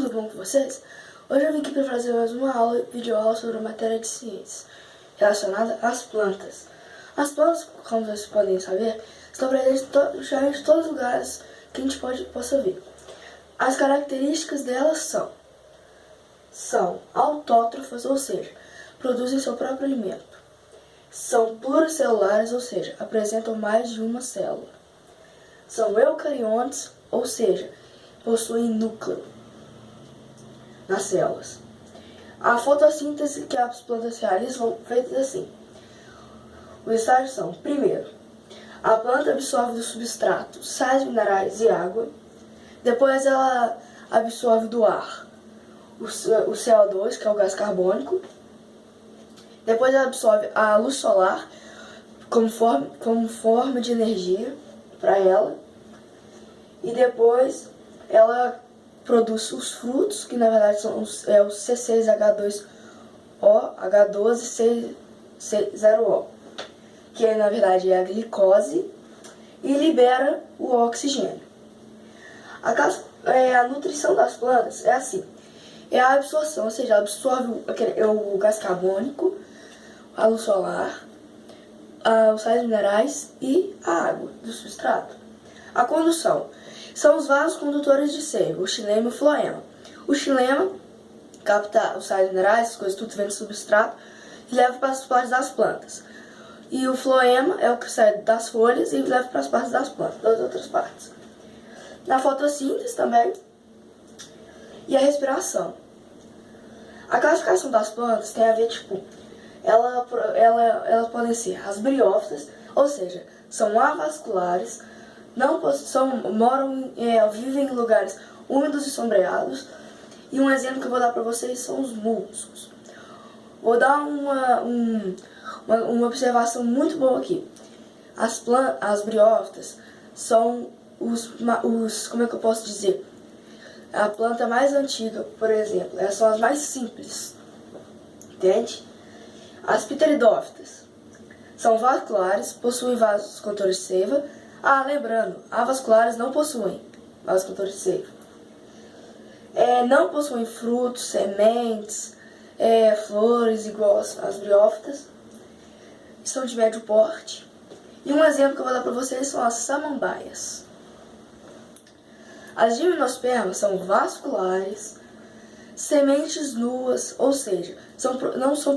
tudo bom com vocês? Hoje eu vim aqui para fazer mais uma aula, videoaula sobre a matéria de ciências relacionada às plantas. As plantas, como vocês podem saber, estão presentes em todos os lugares que a gente possa ver. As características delas são autótrofas, ou seja, produzem seu próprio alimento. São pluricelulares, ou seja, apresentam mais de uma célula. São eucariontes, ou seja, possuem núcleo nas células. A fotossíntese que as plantas realizam é feita assim. Os estágios são: primeiro, a planta absorve do substrato sais minerais e água. Depois ela absorve do ar o CO2, que é o gás carbônico. Depois ela absorve a luz solar como forma de energia para ela. E depois ela produz os frutos, que na verdade são o C6H2O, H12 C0O, que na verdade é a glicose, e libera o oxigênio. A nutrição das plantas é assim: é a absorção, ou seja, ela absorve o gás carbônico, a luz solar, os sais minerais e a água do substrato. A condução são os vasos condutores de seiva, o xilema e o floema. O xilema capta os sais minerais, as coisas tudo vem do substrato, e leva para as partes das plantas. E o floema é o que sai das folhas e leva para as partes das plantas, das outras partes. Na fotossíntese também. E a respiração. A classificação das plantas tem a ver, elas podem ser as briófitas, ou seja, são avasculares, vivem em lugares úmidos e sombreados. E um exemplo que eu vou dar para vocês são os musgos. Vou dar uma observação muito boa aqui. As briófitas são como é que eu posso dizer? A planta mais antiga, por exemplo, elas são as mais simples, entende? As pteridófitas são vasculares, possuem vasos condutores de seiva. Lembrando, avasculares não possuem vasos condutores de seiva. Não possuem frutos, sementes, flores igual às briófitas. São de médio porte. E um exemplo que eu vou dar para vocês são as samambaias. As gimnospermas são vasculares, sementes nuas, ou seja, não são